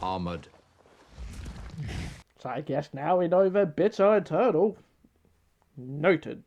armored. So I guess now we know that bits are eternal. Noted.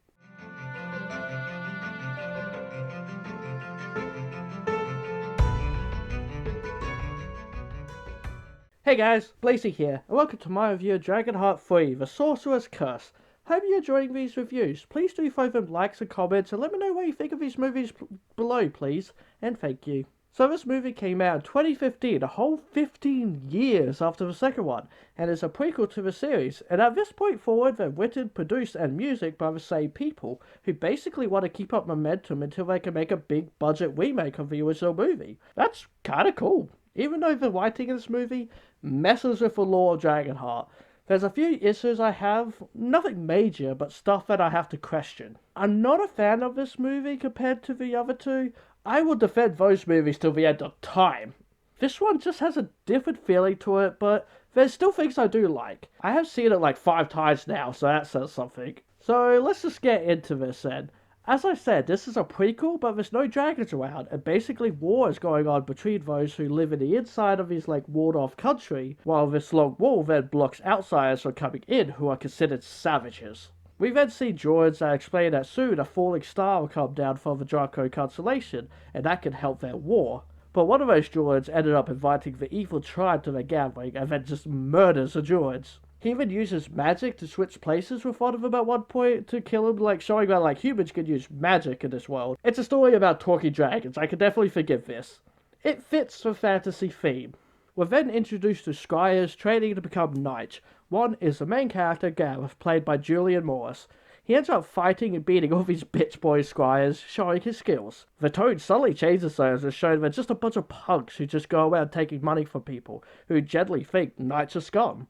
Hey guys, Blazie here, and welcome to my review of DragonHeart 3, The Sorcerer's Curse. Hope you're enjoying these reviews. Please do throw them likes and comments, and let me know what you think of these movies below, please, and thank you. So this movie came out in 2015, a whole 15 years after the second one, and is a prequel to the series, and at this point forward they're written, produced, and music by the same people, who basically want to keep up momentum until they can make a big budget remake of the original movie. That's kinda cool. Even though the writing in this movie messes with the lore of DragonHeart, there's a few issues I have, nothing major, but stuff that I have to question. I'm not a fan of this movie compared to the other two. I will defend those movies till the end of time. This one just has a different feeling to it, but there's still things I do like. I have seen it like 5 times now, so that says something. So let's just get into this then. As I said, this is a prequel, but there's no dragons around, and basically war is going on between those who live in the inside of this walled-off country, while this long wall then blocks outsiders from coming in who are considered savages. We then see droids that explain that soon a falling star will come down from the Draco constellation, and that can help their war. But one of those droids ended up inviting the evil tribe to their gathering, and then just murders the droids. He even uses magic to switch places with one of them at one point to kill him, showing that humans can use magic in this world. It's a story about talking dragons, I can definitely forgive this. It fits the fantasy theme. We're then introduced to Scryers training to become knights. One is the main character, Gareth, played by Julian Morris. He ends up fighting and beating all these bitch boy Scryers, showing his skills. The tone suddenly changes though, as it's shown they're just a bunch of punks who just go around taking money from people, who generally think knights are scum.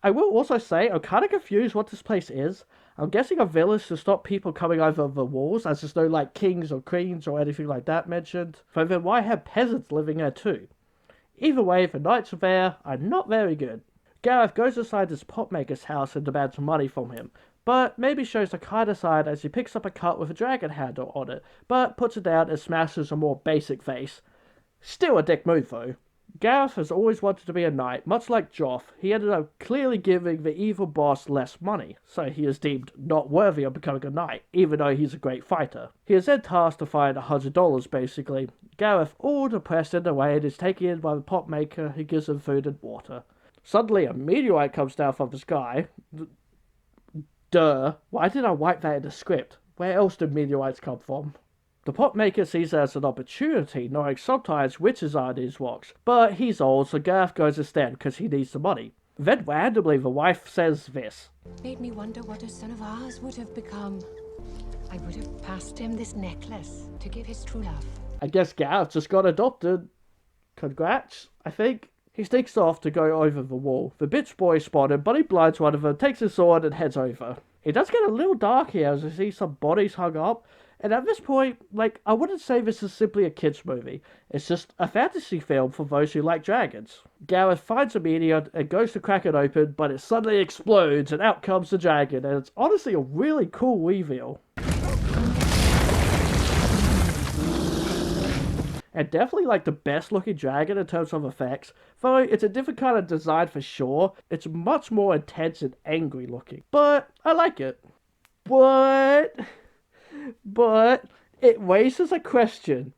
I will also say, I'm kind of confused what this place is. I'm guessing a village to stop people coming over the walls, as there's no kings or queens or anything like that mentioned. But then why have peasants living there too? Either way, the knights there are not very good. Gareth goes inside his potmaker's house and demands money from him, but maybe shows the kinder side as he picks up a cup with a dragon handle on it, but puts it down and smashes a more basic vase. Still a dick move though. Gareth has always wanted to be a knight, much like Joff. He ended up clearly giving the evil boss less money, so he is deemed not worthy of becoming a knight, even though he's a great fighter. He is then tasked to find $100 basically. Gareth, all depressed in the way, and is taken in by the pot maker who gives him food and water. Suddenly a meteorite comes down from the sky. Duh, why did I wipe that in the script? Where else do meteorites come from? The pot maker sees it as an opportunity, knowing sometimes witches are in his rocks, but he's old, so Gareth goes instead because he needs the money. Then randomly the wife says this. Made me wonder what a son of ours would have become. I would have passed him this necklace to give his true love. I guess Gareth just got adopted. Congrats, I think. He sneaks off to go over the wall. The bitch boy spot him, but he blinds one of them, takes his sword and heads over. It does get a little dark here as we see some bodies hung up. And at this point, I wouldn't say this is simply a kids' movie. It's just a fantasy film for those who like dragons. Gareth finds a meteor and goes to crack it open, but it suddenly explodes and out comes the dragon, and it's honestly a really cool reveal. And definitely the best looking dragon in terms of effects, though it's a different kind of design for sure. It's much more intense and angry looking, but I like it. But it raises a question.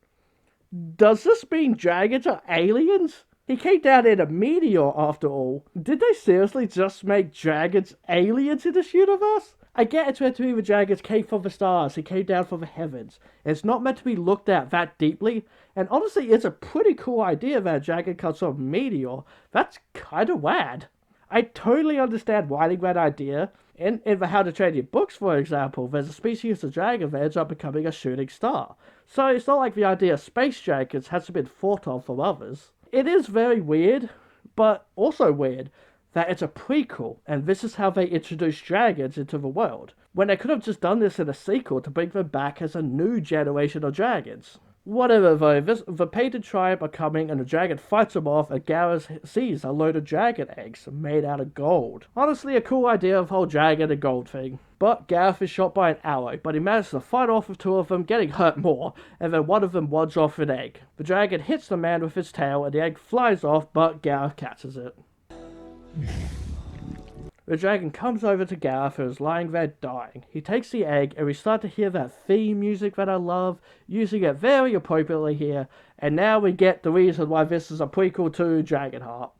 Does this mean dragons are aliens? He came down in a meteor after all. Did they seriously just make dragons aliens in this universe? I get it's meant to be the dragons came from the stars, he came down from the heavens. It's not meant to be looked at that deeply, and honestly it's a pretty cool idea that a dragon comes from a meteor. That's kinda rad. I totally understand writing that idea. In the How to Train Your books, for example, there's a species of dragon that ends up becoming a shooting star. So it's not like the idea of space dragons hasn't been thought of from others. It is very weird, but also weird, that it's a prequel, and this is how they introduce dragons into the world, when they could have just done this in a sequel to bring them back as a new generation of dragons. Whatever though, the painted tribe are coming and the dragon fights them off and Gareth sees a load of dragon eggs made out of gold. Honestly, a cool idea of whole dragon and gold thing. But Gareth is shot by an arrow, but he manages to fight off with two of them, getting hurt more, and then one of them wads off an egg. The dragon hits the man with its tail and the egg flies off, but Gareth catches it. The dragon comes over to Gareth, who is lying there dying. He takes the egg, and we start to hear that theme music that I love, using it very appropriately here, and now we get the reason why this is a prequel to DragonHeart.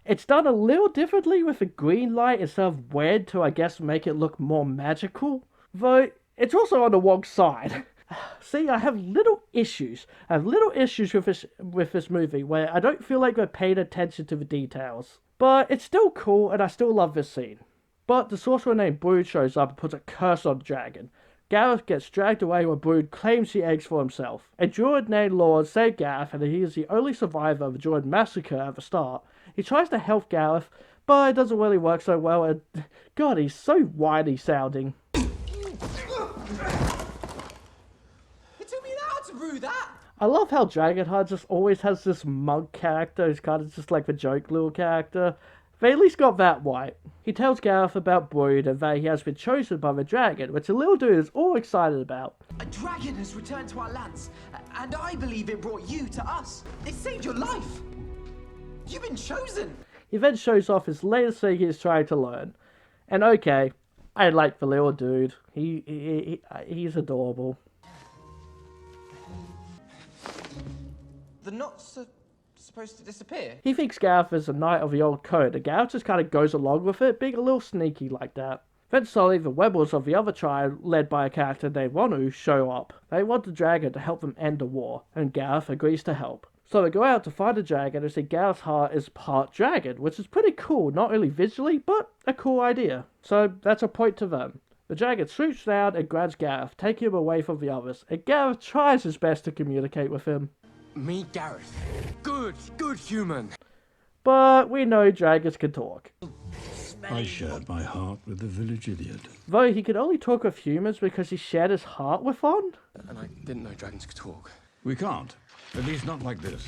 It's done a little differently with the green light instead of red to, I guess, make it look more magical, though it's also on the wrong side. See, I have little issues. With this movie where I don't feel like they're paying attention to the details. But it's still cool and I still love this scene. But the sorcerer named Brood shows up and puts a curse on the dragon. Gareth gets dragged away when Brood claims the eggs for himself. A druid named Lord saved Gareth and he is the only survivor of the druid massacre at the start. He tries to help Gareth, but it doesn't really work so well and God, he's so whiny sounding. I love how DragonHeart just always has this mug character who's kind of just like the joke little character. They at least got that right. He tells Gareth about Brood and that he has been chosen by the dragon, which the little dude is all excited about. A dragon has returned to our lands, and I believe it brought you to us. It saved your life. You've been chosen. He then shows off his latest thing he's trying to learn. And okay, I like the little dude. He's adorable. The knots are supposed to disappear. He thinks Gareth is a knight of the old code, and Gareth just kind of goes along with it, being a little sneaky like that. Then suddenly the rebels of the other tribe, led by a character named Ronu, show up. They want the dragon to help them end the war, and Gareth agrees to help. So they go out to find the dragon and see Gareth's heart is part dragon, which is pretty cool, not only visually, but a cool idea. So that's a point to them. The dragon swoops down and grabs Gareth, taking him away from the others, and Gareth tries his best to communicate with him. Meet Gareth. Good human. But we know dragons can talk. I shared my heart with the village idiot. Though he could only talk with humans because he shared his heart with one? And I didn't know dragons could talk. We can't. At least not like this.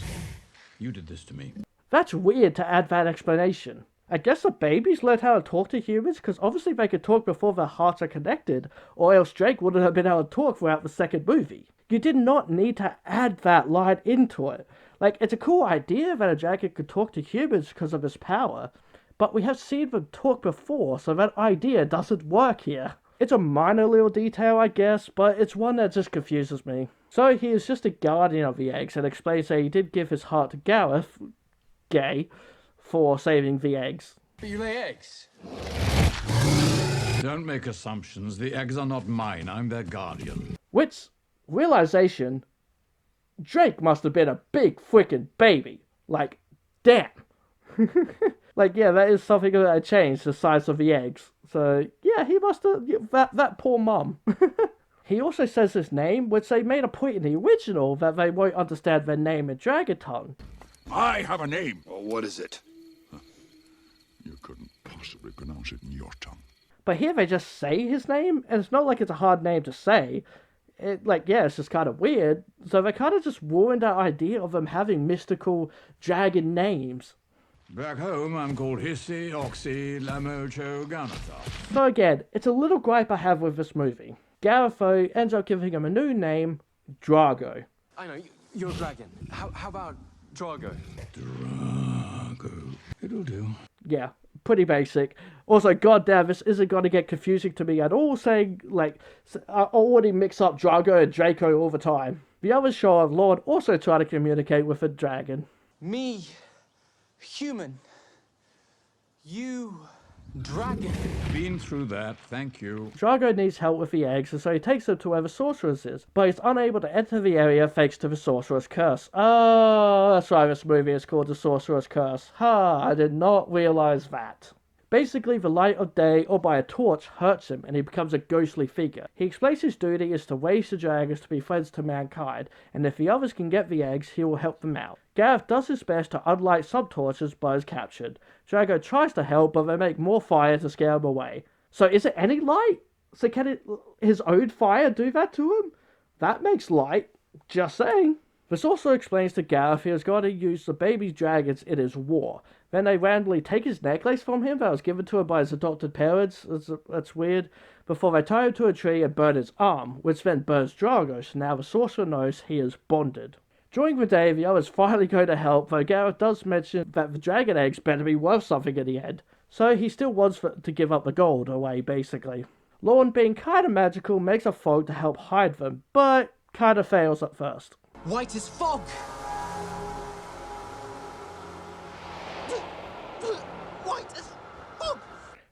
You did this to me. That's weird to add that explanation. I guess the babies learned how to talk to humans because obviously they could talk before their hearts are connected, or else Drake wouldn't have been able to talk throughout the second movie. You did not need to add that line into it. Like, it's a cool idea that a dragon could talk to humans because of his power, but we have seen them talk before, so that idea doesn't work here. It's a minor little detail, I guess, but it's one that just confuses me. So he is just a guardian of the eggs and explains that he did give his heart to Gareth, gay, for saving the eggs. But you lay eggs? Don't make assumptions. The eggs are not mine. I'm their guardian. Which, realization, Drake must have been a big freaking baby. Like, damn. Like, yeah, that is something that changed the size of the eggs. So, yeah, he must have, that poor mum. He also says his name, which they made a point in the original that they won't understand their name in Dragon Tongue. I have a name. Oh, what is it? You couldn't possibly pronounce it in your tongue. But here they just say his name, and it's not like it's a hard name to say. It's just kind of weird. So they kind of just ruined that idea of them having mystical dragon names. Back home, I'm called Hissi, Oxy, Lamocho, Ganathar. So again, it's a little gripe I have with this movie. Gareth, though, ends up giving him a new name, Drago. I know, you're a dragon. How about Drago? Drago. It'll do. Yeah, pretty basic. Also, goddamn, this isn't going to get confusing to me at all, saying, like, I already mix up Drago and Draco all the time. The other show of Lord also try to communicate with a dragon. Me, human. You, dragon. Been through that, thank you. Drago needs help with the eggs, and so he takes them to where the sorceress is, but he's unable to enter the area thanks to the sorcerer's curse. Oh, that's why this movie is called The Sorcerer's Curse. Ha, I did not realize that. Basically, the light of day or by a torch hurts him and he becomes a ghostly figure. He explains his duty is to raise the dragons to be friends to mankind, and if the others can get the eggs, he will help them out. Gareth does his best to unlight some torches but is captured. Drago tries to help, but they make more fire to scare him away. So is it any light? So can his own fire do that to him? That makes light. Just saying. This also explains to Gareth he has got to use the baby dragons in his war. Then they randomly take his necklace from him that was given to him by his adopted parents. That's weird. Before they tie him to a tree and burn his arm, which then burns Drago, so now the sorcerer knows he is bonded. During the day, the others finally go to help, though Gareth does mention that the dragon eggs better be worth something in the end. So he still wants to give up the gold away, basically. Lorne, being kinda magical, makes a fog to help hide them, but kinda fails at first. White as fog! White as fog!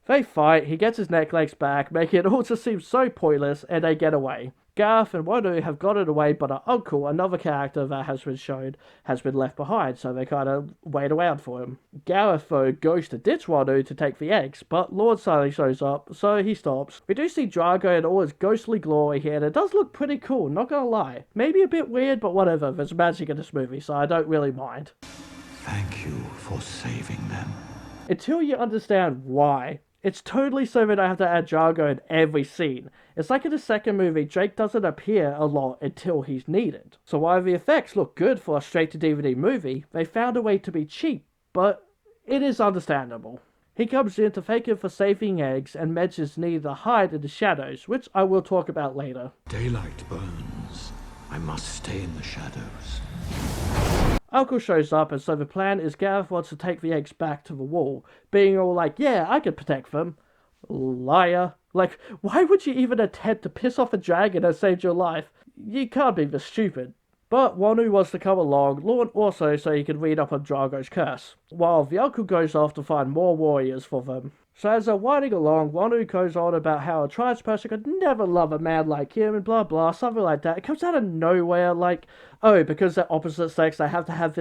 They fight, he gets his necklace back, making it all just seem so pointless, and they get away. Gareth and Wanu have got it away, but her uncle, another character that has been shown, has been left behind, so they kind of wait around for him. Gareth, though, goes to ditch Wanu to take the eggs, but Lord suddenly shows up, so he stops. We do see Drago in all his ghostly glory here, and it does look pretty cool, not gonna lie. Maybe a bit weird, but whatever, there's magic in this movie, so I don't really mind. Thank you for saving them. Until you understand why. It's totally so that I have to add Drago in every scene. It's like in the second movie, Drake doesn't appear a lot until he's needed. So while the effects look good for a straight-to-DVD movie, they found a way to be cheap, but it is understandable. He comes in to thank him for saving eggs and mentions need to hide in the shadows, which I will talk about later. Daylight burns. I must stay in the shadows. Uncle shows up, and so the plan is Gareth wants to take the eggs back to the wall, being all like, yeah, I can protect them. Liar. Like, why would you even attempt to piss off a dragon that saved your life? You can't be this stupid. But Wanu wants to come along, Lorne also, so he can read up on Drago's curse, while the uncle goes off to find more warriors for them. So as they're riding along, Wanu goes on about how a trans person could never love a man like him and blah blah, something like that. It comes out of nowhere, like, oh, because they're opposite sex, they have to have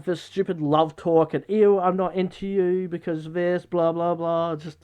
this stupid love talk, and ew, I'm not into you because of this, blah blah blah, just,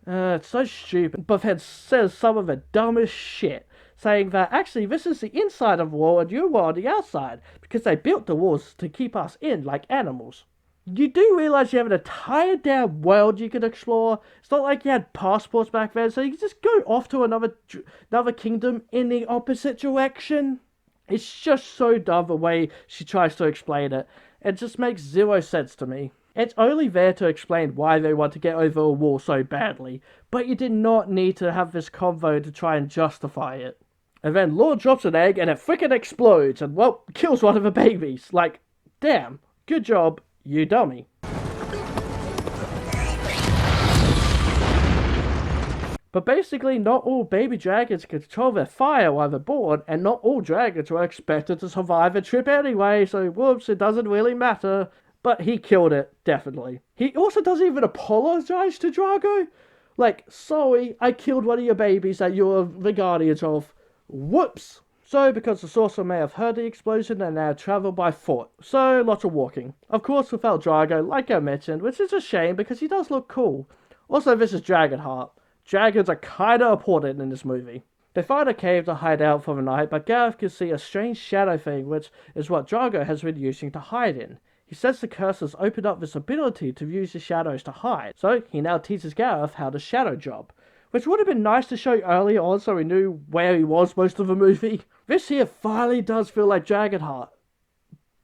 it's so stupid. But then says some of the dumbest shit, saying that actually this is the inside of the wall and you were on the outside, because they built the walls to keep us in like animals. You do realise you have an entire damn world you can explore. It's not like you had passports back then, so you can just go off to another kingdom in the opposite direction. It's just so dumb the way she tries to explain it. It just makes zero sense to me. It's only there to explain why they want to get over a wall so badly, but you did not need to have this convo to try and justify it. And then Lord drops an egg and it frickin' explodes and, well, kills one of the babies. Like, damn, good job, you dummy. But basically, not all baby dragons can control their fire while they're born, and not all dragons were expected to survive a trip anyway, so whoops, it doesn't really matter. But he killed it, definitely. He also doesn't even apologize to Drago. Like, sorry, I killed one of your babies that you're the guardians of. Whoops! So, because the sorcerer may have heard the explosion and now travel by foot, so lots of walking. Of course, without Drago, like I mentioned, which is a shame because he does look cool. Also, this is DragonHeart. Dragons are kinda important in this movie. They find a cave to hide out for the night, but Gareth can see a strange shadow thing, which is what Drago has been using to hide in. He says the curse has opened up this ability to use the shadows to hide, so he now teaches Gareth how to shadow job. Which would have been nice to show earlier on so we knew where he was most of the movie. This here finally does feel like DragonHeart.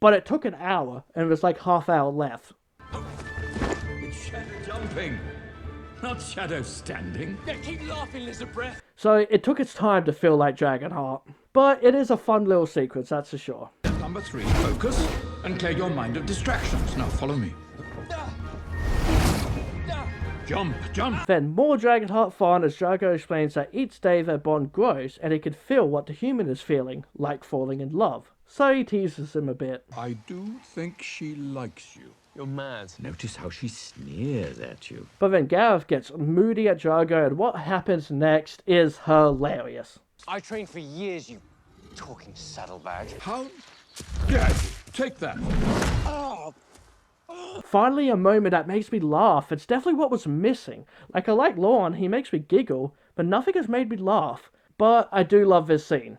But it took an hour, and there's like half hour left. It's shadow jumping, not shadow standing. Yeah, keep laughing, Lizardbreath. So it took its time to feel like DragonHeart. But it is a fun little sequence, that's for sure. Number 3, focus and clear your mind of distractions. Now follow me. Jump, jump! Then more DragonHeart fun as Drago explains that each day their bond grows and he can feel what the human is feeling, like falling in love. So he teases him a bit. I do think she likes you. You're mad. Notice how she sneers at you. But then Gareth gets moody at Drago and what happens next is hilarious. I trained for years, you talking saddlebag. How? Yes, take that. Oh, Finally, a moment that makes me laugh. It's definitely what was missing. Like, I like Lorne, he makes me giggle, but nothing has made me laugh. But I do love this scene.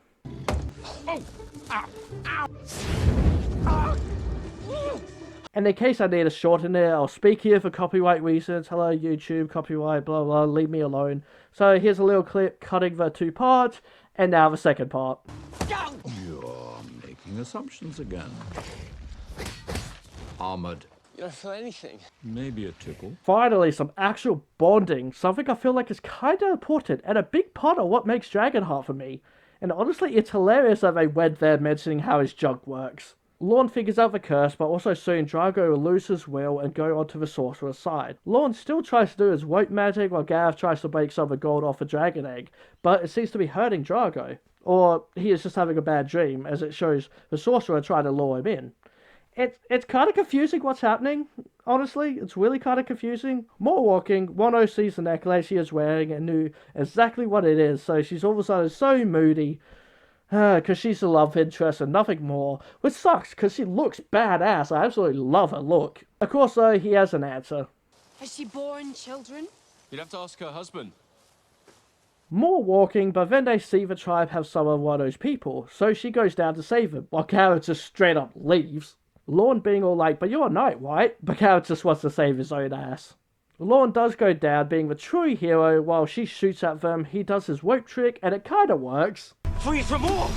And in case I need to shorten it, I'll speak here for copyright reasons. Hello YouTube, copyright, blah blah, leave me alone. So here's a little clip cutting the two parts, and now the second part. You're making assumptions again. Armored. You don't feel anything. Maybe a tickle. Finally, some actual bonding, something I feel like is kinda important, and a big part of what makes DragonHeart for me. And honestly, it's hilarious that they went there mentioning how his jug works. Lorne figures out the curse, but also soon Drago will lose his will and go onto the sorcerer's side. Lorne still tries to do his rope magic while Gareth tries to break some of the gold off a dragon egg, but it seems to be hurting Drago. Or he is just having a bad dream, as it shows the sorcerer trying to lure him in. It's kind of confusing what's happening, honestly. It's really kind of confusing. More walking, Wano sees the necklace she is wearing and knew exactly what it is, so she's all of a sudden so moody. Because she's the love interest and nothing more. Which sucks, because she looks badass. I absolutely love her look. Of course, though, he has an answer. Has she borne children? You'd have to ask her husband. More walking, but then they see the tribe have some of Wano's people, so she goes down to save them, while Gareth just straight up leaves. Lorne being all like, but you're a knight, right? But Gareth just wants to save his own ass. Lorne does go down, being the true hero, while she shoots at them. He does his rope trick, and it kinda works. Free from all!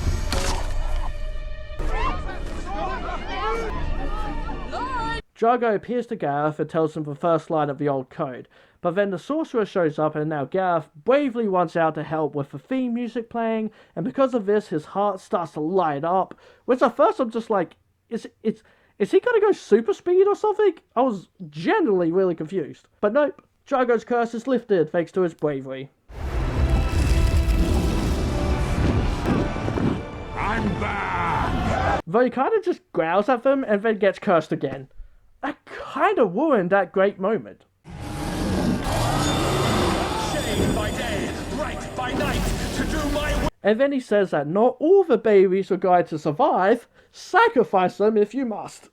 Drago appears to Gareth and tells him the first line of the old code, but then the sorcerer shows up and now Gareth bravely runs out to help with the theme music playing, and because of this his heart starts to light up, which at first I'm just like, is he gonna go super speed or something? I was genuinely really confused. But nope, Drago's curse is lifted thanks to his bravery. I'm back! Though he kinda just growls at them and then gets cursed again. That kinda ruined that great moment. Shade by day, bright by night, to do my will. And then he says that not all the babies are going to survive. Sacrifice them if you must.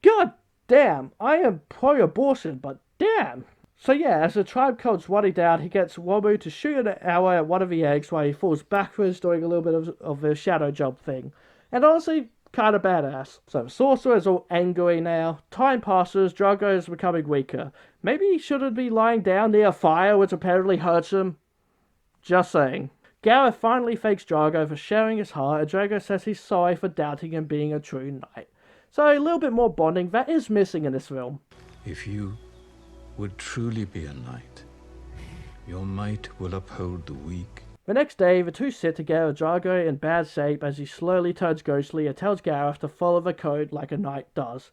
God damn, I am pro-abortion, but damn. So yeah, as the tribe comes running down, he gets Womu to shoot an arrow at one of the eggs while he falls backwards doing a little bit of the shadow jump thing. And honestly, kinda badass. So the sorcerer is all angry now. Time passes, Drago is becoming weaker. Maybe he shouldn't be lying down near a fire, which apparently hurts him. Just saying. Gareth finally thanks Drago for sharing his heart, and Drago says he's sorry for doubting him being a true knight. So a little bit more bonding that is missing in this film. If you would truly be a knight, your might will uphold the weak. The next day, the two sit together, Drago in bad shape as he slowly turns ghostly and tells Gareth to follow the code like a knight does.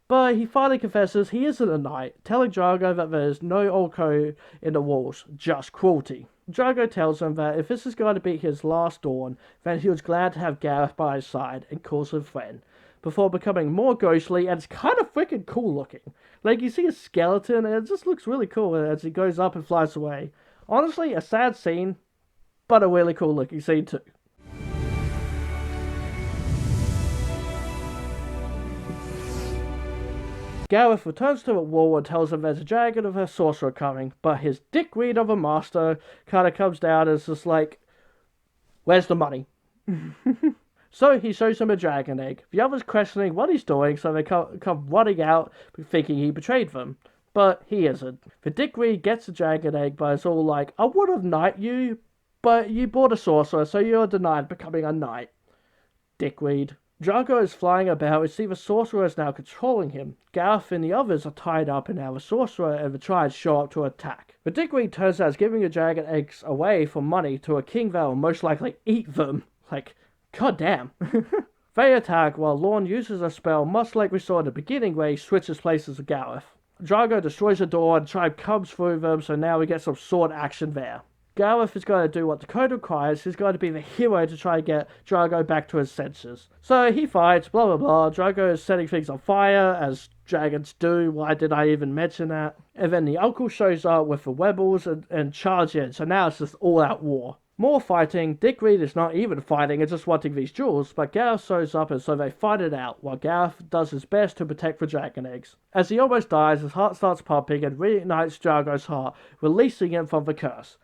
But he finally confesses he isn't a knight, telling Drago that there is no old code in the walls, just cruelty. Drago tells him that if this is going to be his last dawn, then he was glad to have Gareth by his side and calls him friend, before becoming more ghostly, and it's kind of freaking cool looking. Like, you see his skeleton, and it just looks really cool as he goes up and flies away. Honestly, a sad scene, but a really cool looking scene too. Gareth returns to the wall and tells him there's a dragon of a sorcerer coming, but his dickweed of a master kind of comes down and is just like, where's the money? So he shows him a dragon egg. The others questioning what he's doing, so they come running out thinking he betrayed them. But he isn't. The dickweed gets the dragon egg, but it's all like, I would have knight you, but you bought a sorcerer, so you're denied becoming a knight. Dickweed. Drago is flying about and see the sorcerer is now controlling him. Gareth and the others are tied up and now the sorcerer and the tribe show up to attack. The dickweed turns out as giving the dragon eggs away for money to a king that will most likely eat them. Like, goddamn. They attack while Lorne uses a spell much like we saw in the beginning where he switches places with Gareth. Drago destroys the door and the tribe comes through them, so now we get some sword action there. Gareth is going to do what the code requires. He's going to be the hero to try and get Drago back to his senses. So he fights, blah blah blah. Drago is setting things on fire, as dragons do. Why did I even mention that? And then the uncle shows up with the rebels and charge in. So now it's just all out war. More fighting. Dick Reed is not even fighting and just wanting these jewels, but Gareth shows up and so they fight it out, while Gareth does his best to protect the dragon eggs. As he almost dies, his heart starts pumping and reignites Drago's heart, releasing him from the curse.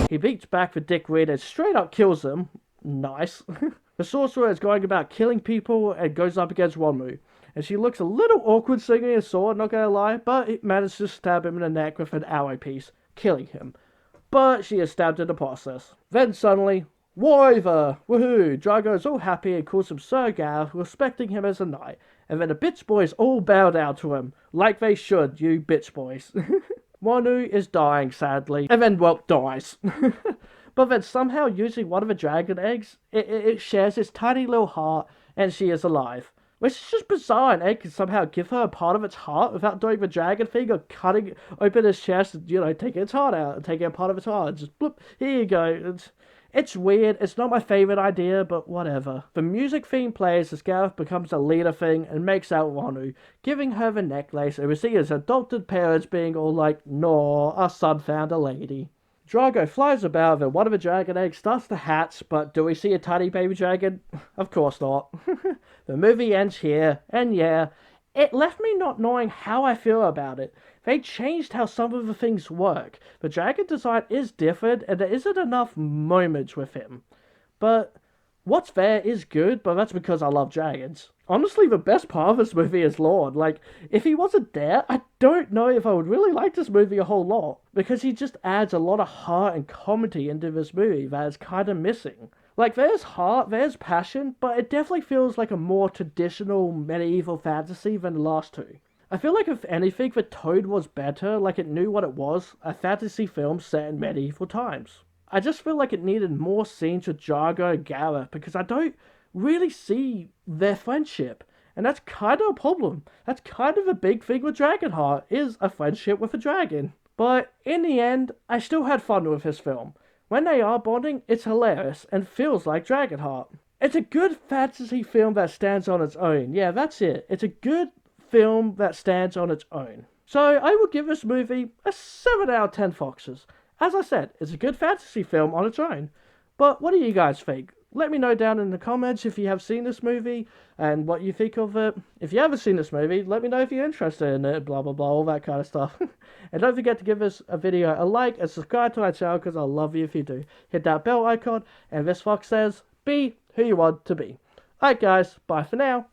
He beats back for Dick Reed and straight up kills him. Nice. The sorcerer is going about killing people and goes up against Wanmu. And she looks a little awkward swinging a sword, not gonna lie, but it manages to stab him in the neck with an arrow piece, killing him. But she is stabbed in the process. Then suddenly, war over! Woohoo! Drago is all happy and calls him Sir Gareth, respecting him as a knight. And then the bitch boys all bow down to him, like they should, you bitch boys. Wanu is dying, sadly, and then, well, dies. But then somehow, using one of the dragon eggs, it shares its tiny little heart, and she is alive. Which is just bizarre, an egg can somehow give her a part of its heart without doing the dragon thing of cutting open its chest and, you know, taking its heart out and taking a part of its heart. Just bloop, here you go. It's weird, it's not my favourite idea, but whatever. The music theme plays as Gareth becomes a leader thing and makes out Wanu, giving her the necklace, and we see his adopted parents being all like, "No, our son found a lady." Drago flies about and one of the dragon eggs starts to hatch, but do we see a tiny baby dragon? Of course not. The movie ends here, and yeah, it left me not knowing how I feel about it. They changed how some of the things work. The dragon design is different, and there isn't enough moments with him. But what's there is good, but that's because I love dragons. Honestly, the best part of this movie is Lord. Like, if he wasn't there, I don't know if I would really like this movie a whole lot. Because he just adds a lot of heart and comedy into this movie that is kind of missing. Like, there's heart, there's passion, but it definitely feels like a more traditional medieval fantasy than the last two. I feel like if anything, the Toad was better, like it knew what it was, a fantasy film set in medieval times. I just feel like it needed more scenes with Drago and Gareth, because I don't really see their friendship. And that's kind of a problem. That's kind of a big thing with DragonHeart, is a friendship with a dragon. But in the end, I still had fun with this film. When they are bonding, it's hilarious and feels like DragonHeart. It's a good fantasy film that stands on its own. Yeah, that's it. It's a good film that stands on its own. So I would give this movie a 7 out of 10 foxes. As I said, it's a good fantasy film on its own. But what do you guys think? Let me know down in the comments if you have seen this movie and what you think of it. If you haven't seen this movie, let me know if you're interested in it, blah blah blah, all that kind of stuff. And don't forget to give this a video a like and subscribe to my channel because I'll love you if you do. Hit that bell icon, and this fox says, be who you want to be. Alright guys, bye for now.